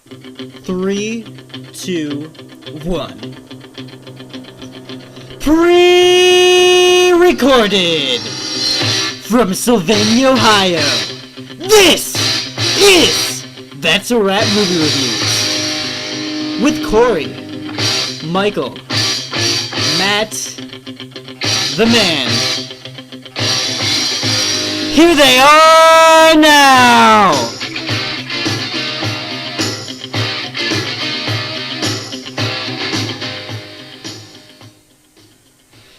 3, 2, 1. Pre-recorded from Sylvania, Ohio. This is That's a Wrap Movie Reviews with Corey, Michael, Matt, the man. Here they are now!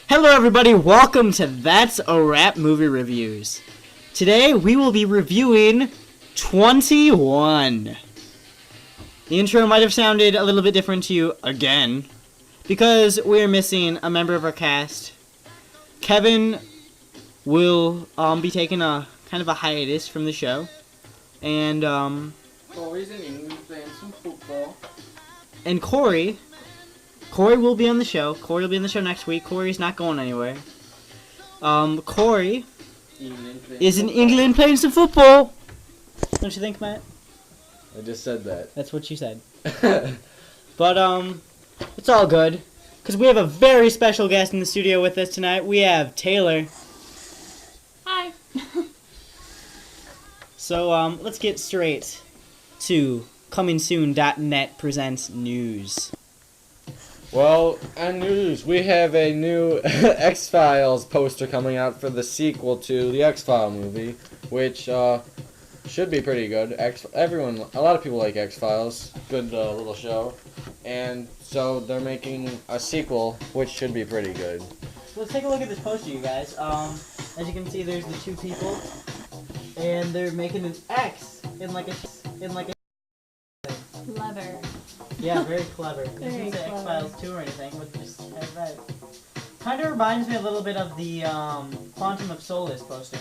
Hello everybody, welcome to That's a Wrap Movie Reviews. Today we will be reviewing 21. The intro might have sounded a little bit different to you again, because we're missing a member of our cast. Kevin will be taking a kind of a hiatus from the show, and Corey's in England playing some football. And Corey will be on the show. Corey will be on the show next week. Corey's not going anywhere. Corey is in England playing some football. Don't you think, Matt? I just said that. That's what you said. But it's all good, because we have a very special guest in the studio with us tonight. We have Taylor. Hi. So let's get straight to comingsoon.net presents news. Well, on news, we have a new X-Files poster coming out for the sequel to the X-File movie, which should be pretty good. A lot of people like X-Files. Good little show. And so they're making a sequel, which should be pretty good. So let's take a look at this poster, you guys. As you can see, there's the two people, and they're making an X in like a Clever. Yeah, very clever. This Very isn't clever. X-Files 2 or anything, but just has that. Kind of reminds me a little bit of the Quantum of Solace poster.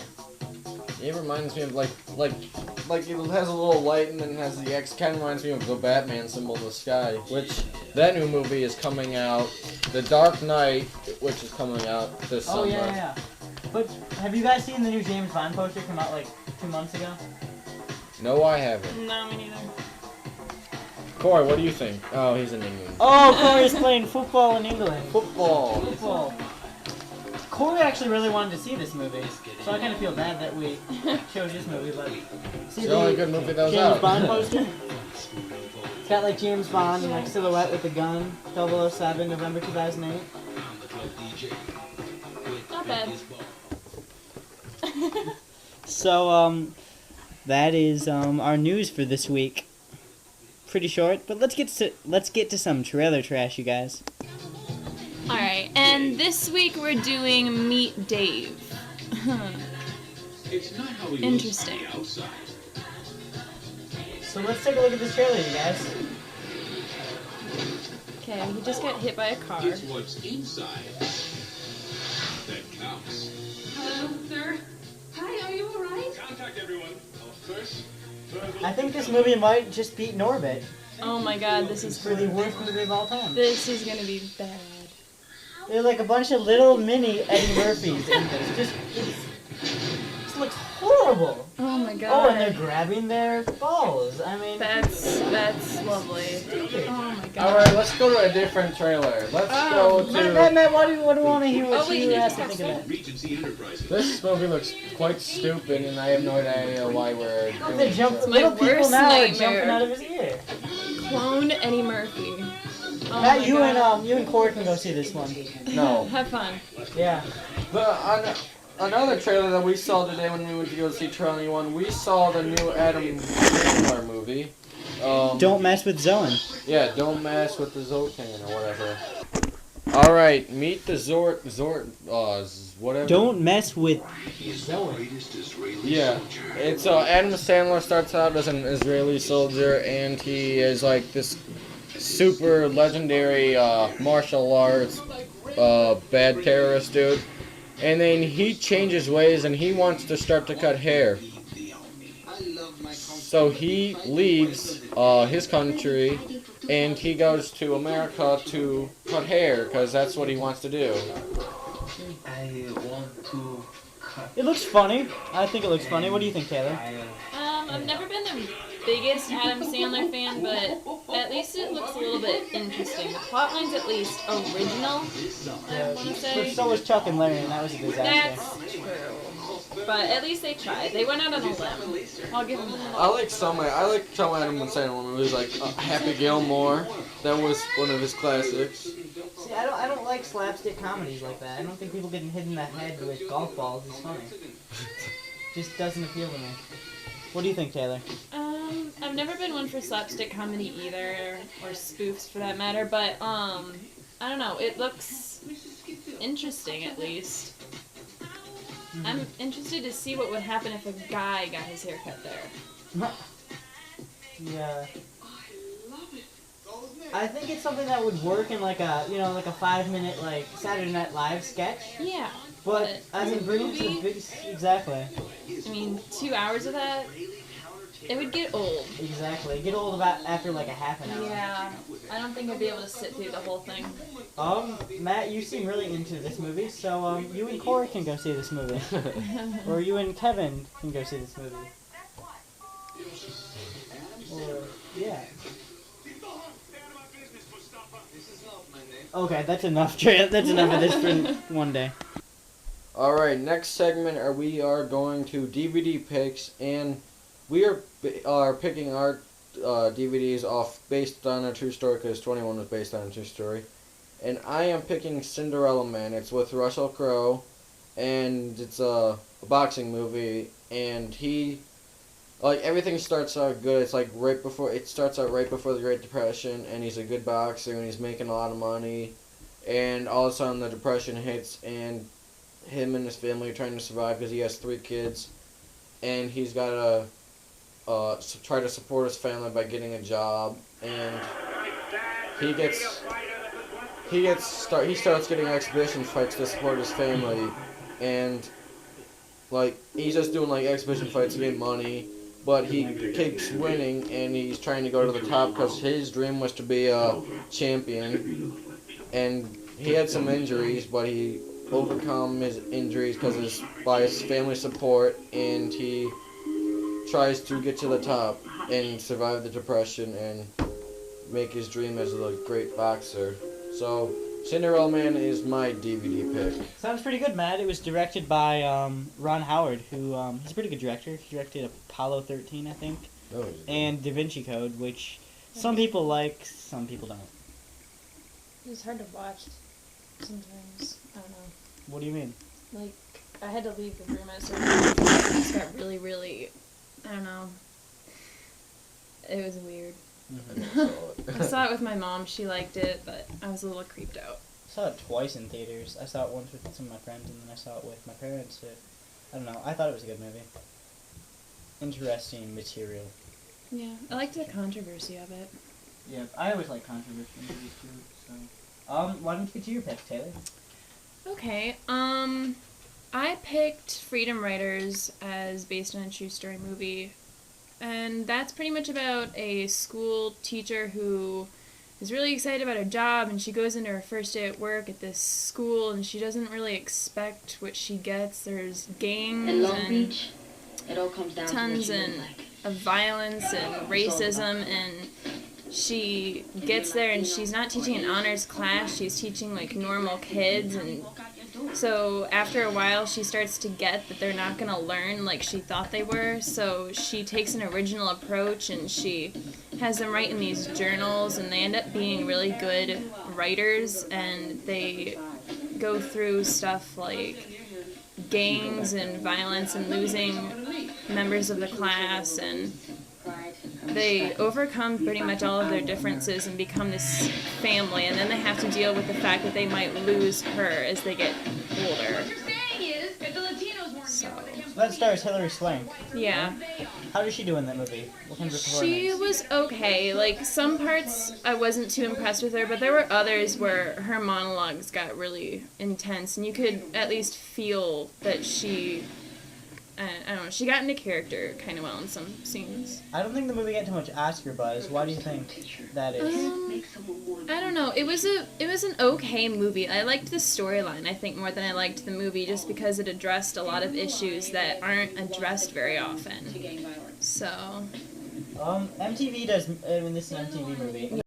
It reminds me of like it has a little light and then it has the X. Kind of reminds me of the Batman symbol in the sky. Which that new movie is coming out, The Dark Knight, which is coming out this summer. Oh yeah. But have you guys seen the new James Bond poster come out like 2 months ago? No, I haven't. No, me neither. Corey, what do you think? Oh, he's in England. Oh, Corey's playing football in England. Football. Corey actually really wanted to see this movie, so I kind of feel bad that we chose this movie. But see It's the only good movie that was James out. Bond poster. It's got like James Bond and like silhouette with the gun. 007, November 2008. Not bad. So that is our news for this week. Pretty short, but let's get to some trailer trash, you guys. Alright, and this week we're doing Meet Dave. Interesting. So let's take a look at this trailer, you guys. Okay, he just got hit by a car. It's what's inside that counts. Hello, sir. Hi, are you alright? Contact everyone. First, I think this movie might just beat Norbit Oh my god, this is for the worst movie of all time. This is gonna be bad. They're like a bunch of little mini Eddie Murphys in this. It looks horrible. Oh my god. Oh, and they're grabbing their balls. I mean, That's lovely. Oh my god. Alright, let's go to a different trailer. Let's go to... Matt, what do you want to hear what Oh, wait, you he have just to got think of that? Regency Enterprises. This movie looks quite stupid, and I have no idea why we're doing They jump, this. my little people worst now are nightmare. jumping out of his ear. Clone Eddie Murphy. Oh Matt, my you god. and Corey can go see this one. No. Have fun. Yeah. Another trailer that we saw today when we went to go see 21, we saw the new Adam Sandler movie. Don't mess with Zoan. Yeah, don't mess with the Zotan or whatever. Alright, meet the whatever. Don't mess with Yeah, it's Adam Sandler starts out as an Israeli soldier, and he is like this super legendary martial arts bad terrorist dude, and then he changes ways and he wants to start to cut hair. So he leaves his country and he goes to America to cut hair because that's what he wants to do. I want to cut. It looks funny. I think it looks funny. What do you think, Taylor? I've never been biggest Adam Sandler fan, but at least it looks a little bit interesting. The plotline's at least original, I want to But say. so was Chuck and Larry, and that was a disaster. That's true. But at least they tried. They went out on a limb. I'll give them that. I like some Adam Sandler movies like Happy Gilmore. That was one of his classics. See, I don't like slapstick comedies like that. I don't think people getting hit in the head with golf balls is funny. Just doesn't appeal to me. What do you think, Taylor? I've never been one for slapstick comedy either, or spoofs for that matter, but, I don't know, it looks interesting at least. I'm interested to see what would happen if a guy got his hair cut there. Yeah. I think it's something that would work in like a 5-minute like Saturday Night Live sketch. Yeah. But I mean, bring it to the big exactly. I mean, 2 hours of that, it would get old. Exactly. Get old about after like a half an hour. Yeah. I don't think I'd be able to sit through the whole thing. Matt, you seem really into this movie, so you and Corey can go see this movie, or you and Kevin can go see this movie. Or yeah. Okay, that's enough. That's enough of this for one day. Alright, next segment we are going to DVD picks, and we are picking our DVDs off based on a true story, because 21 was based on a true story. And I am picking Cinderella Man. It's with Russell Crowe, and it's a boxing movie, and everything starts out good. It's like it starts out right before the Great Depression, and he's a good boxer, and he's making a lot of money, and all of a sudden the Depression hits, and him and his family are trying to survive because he has 3 kids, and he's got to try to support his family by getting a job, and he starts getting exhibition fights to support his family, and he's just doing exhibition fights to get money, but he keeps winning, and he's trying to go to the top because his dream was to be a champion, and he had some injuries, but he overcome his injuries by his family support, and he tries to get to the top and survive the Depression and make his dream as a great boxer. So, Cinderella Man is my DVD pick. Sounds pretty good, Matt. It was directed by Ron Howard, who he's a pretty good director. He directed Apollo 13, I think, and Da Vinci Code, which some people like, some people don't. It was hard to watch sometimes. I don't know. What do you mean? I had to leave the room at a certain point. It just got really, really, I don't know. It was weird. I saw it with my mom. She liked it, but I was a little creeped out. I saw it twice in theaters. I saw it once with some of my friends, and then I saw it with my parents. I don't know. I thought it was a good movie. Interesting material. Yeah, I liked the controversy of it. Yeah, I always like controversial movies too. So, why don't you get to your pick, Taylor? Okay, I picked Freedom Writers as based on a true story movie, and that's pretty much about a school teacher who is really excited about her job, and she goes into her first day at work at this school, and she doesn't really expect what she gets. There's gangs In Long and Beach, it all comes down tons to what you look like. of violence and racism, and she gets there and she's not teaching an honors class, she's teaching normal kids, and so after a while she starts to get that they're not going to learn like she thought they were, so she takes an original approach and she has them write in these journals, and they end up being really good writers, and they go through stuff like gangs and violence and losing members of the class, and they overcome pretty much all of their differences and become this family, and then they have to deal with the fact that they might lose her as they get older. So, That stars Hilary Swank. yeah. How did she do in that movie? What kind of performance? She was okay. Some parts I wasn't too impressed with her, but there were others where her monologues got really intense, and you could at least feel that she, I don't know, she got into character kind of well in some scenes. I don't think the movie got too much Oscar buzz. Why do you think that is? I don't know. It was an okay movie. I liked the storyline, I think, more than I liked the movie, just because it addressed a lot of issues that aren't addressed very often. So, MTV does. I mean, this is an MTV movie.